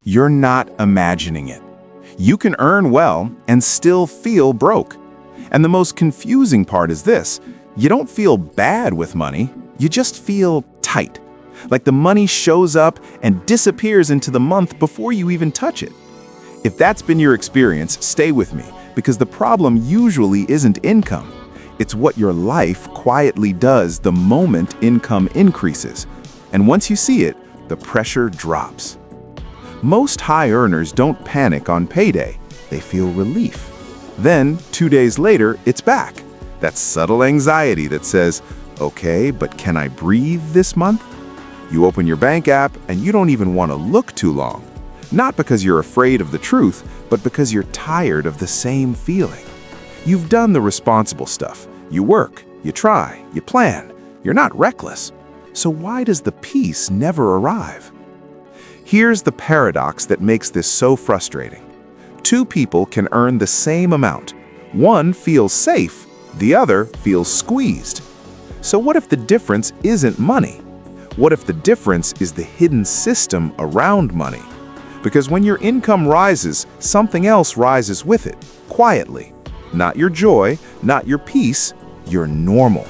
You're not imagining it. You can earn well and still feel broke. And the most confusing part is this: you don't feel bad with money, you just feel tight. Like the money shows up and disappears into the month before you even touch it. If that's been your experience, stay with me, because the problem usually isn't income. It's what your life quietly does the moment income increases. And once you see it, the pressure drops. Most high earners don't panic on payday. They feel relief. Then, 2 days later, it's back. That subtle anxiety that says, okay, but can I breathe this month? You open your bank app and you don't even want to look too long. Not because you're afraid of the truth, but because you're tired of the same feeling. You've done the responsible stuff. You work, you try, you plan. You're not reckless. So why does the peace never arrive? Here's the paradox that makes this so frustrating. Two people can earn the same amount. One feels safe, the other feels squeezed. So what if the difference isn't money? What if the difference is the hidden system around money? Because when your income rises, something else rises with it, quietly. Not your joy, not your peace, your normal.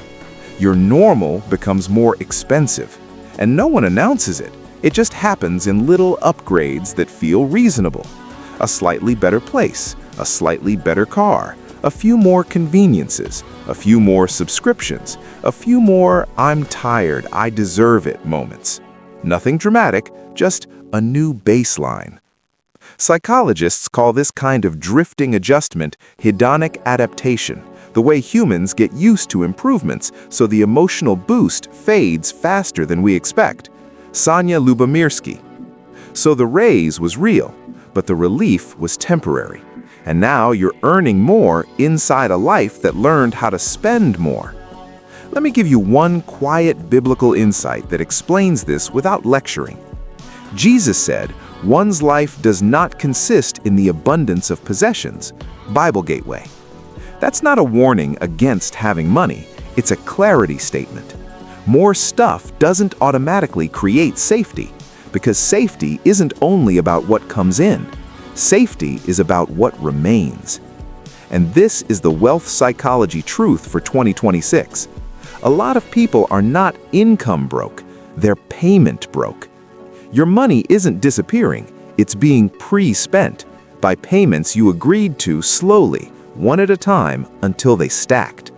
Your normal becomes more expensive, and no one announces it. It just happens in little upgrades that feel reasonable. A slightly better place, a slightly better car, a few more conveniences, a few more subscriptions, a few more "I'm tired, I deserve it" moments. Nothing dramatic, just a new baseline. Psychologists call this kind of drifting adjustment hedonic adaptation, the way humans get used to improvements so the emotional boost fades faster than we expect. Sonia Lubomirsky. So the raise was real, but the relief was temporary. And now you're earning more inside a life that learned how to spend more. Let me give you one quiet biblical insight that explains this without lecturing. Jesus said, one's life does not consist in the abundance of possessions. Bible Gateway. That's not a warning against having money, it's a clarity statement. More stuff doesn't automatically create safety, because safety isn't only about what comes in. Safety is about what remains. And this is the wealth psychology truth for 2026. A lot of people are not income broke, they're payment broke. Your money isn't disappearing, it's being pre-spent by payments you agreed to slowly, one at a time, until they stacked.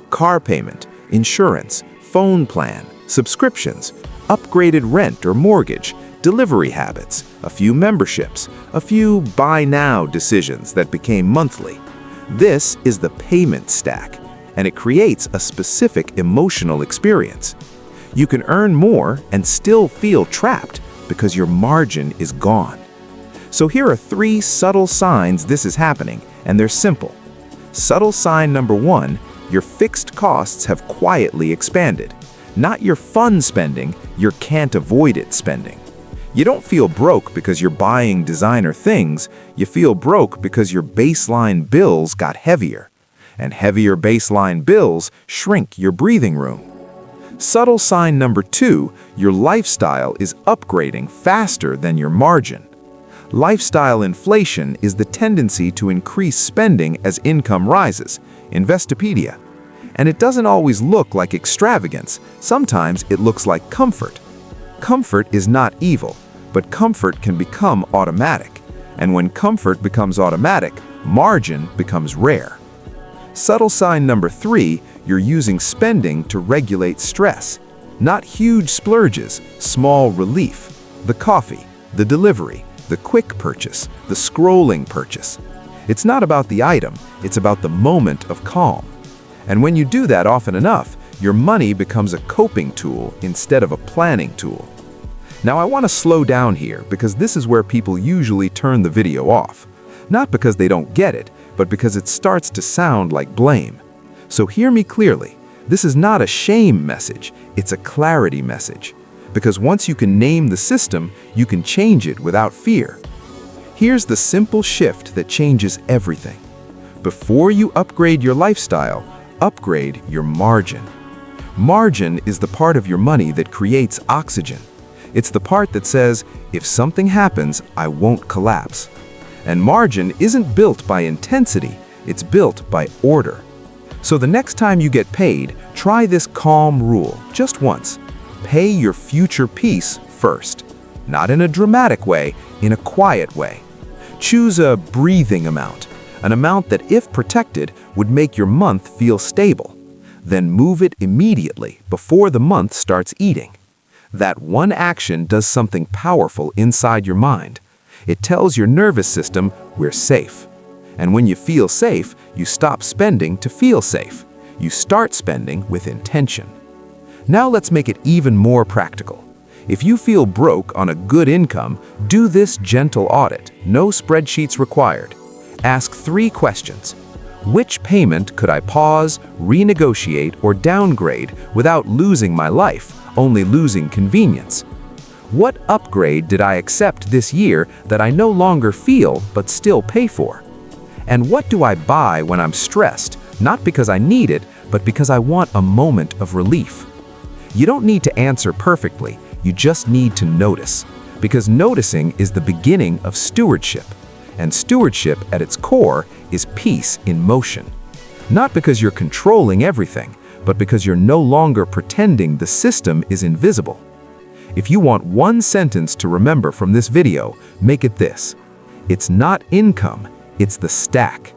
Car payment, insurance, phone plan, subscriptions, upgraded rent or mortgage, delivery habits, a few memberships, a few buy now decisions that became monthly. This is the payment stack, and it creates a specific emotional experience. You can earn more and still feel trapped because your margin is gone. So here are 3 subtle signs this is happening, and they're simple. Subtle sign number 1, your fixed costs have quietly expanded. Not your fun spending, your can't-avoid-it spending. You don't feel broke because you're buying designer things, you feel broke because your baseline bills got heavier. And heavier baseline bills shrink your breathing room. Subtle sign number 2, your lifestyle is upgrading faster than your margin. Lifestyle inflation is the tendency to increase spending as income rises, Investopedia. And it doesn't always look like extravagance, sometimes it looks like comfort. Comfort is not evil, but comfort can become automatic. And when comfort becomes automatic, margin becomes rare. Subtle sign number 3, you're using spending to regulate stress. Not huge splurges, small relief. The coffee, the delivery, the quick purchase, the scrolling purchase. It's not about the item, it's about the moment of calm. And when you do that often enough, your money becomes a coping tool instead of a planning tool. Now I want to slow down here because this is where people usually turn the video off. Not because they don't get it, but because it starts to sound like blame. So hear me clearly. This is not a shame message, it's a clarity message. Because once you can name the system, you can change it without fear. Here's the simple shift that changes everything. Before you upgrade your lifestyle, upgrade your margin. Margin is the part of your money that creates oxygen. It's the part that says, if something happens, I won't collapse. And margin isn't built by intensity, it's built by order. So the next time you get paid, try this calm rule, just once. Pay your future peace first. Not in a dramatic way, in a quiet way. Choose a breathing amount, an amount that, if protected, would make your month feel stable. Then move it immediately, before the month starts eating. That one action does something powerful inside your mind. It tells your nervous system, we're safe. And when you feel safe, you stop spending to feel safe. You start spending with intention. Now let's make it even more practical. If you feel broke on a good income, do this gentle audit, no spreadsheets required. Ask 3 questions. Which payment could I pause, renegotiate, or downgrade without losing my life, only losing convenience? What upgrade did I accept this year that I no longer feel but still pay for? And what do I buy when I'm stressed, not because I need it, but because I want a moment of relief? You don't need to answer perfectly, you just need to notice. Because noticing is the beginning of stewardship. And stewardship at its core is peace in motion. Not because you're controlling everything, but because you're no longer pretending the system is invisible. If you want one sentence to remember from this video, make it this. It's not income, it's the stack.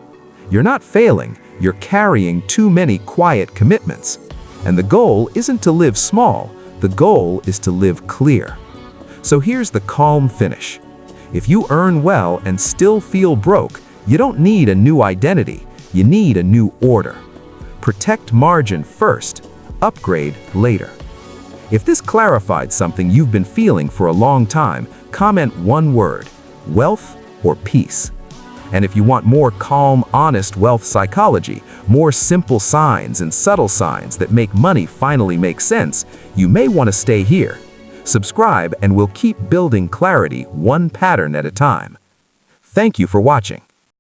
You're not failing, you're carrying too many quiet commitments. And the goal isn't to live small, the goal is to live clear. So here's the calm finish. If you earn well and still feel broke, you don't need a new identity, you need a new order. Protect margin first, upgrade later. If this clarified something you've been feeling for a long time, comment one word, wealth or peace. And if you want more calm, honest wealth psychology, more simple signs and subtle signs that make money finally make sense, you may want to stay here. Subscribe and we'll keep building clarity one pattern at a time. Thank you for watching.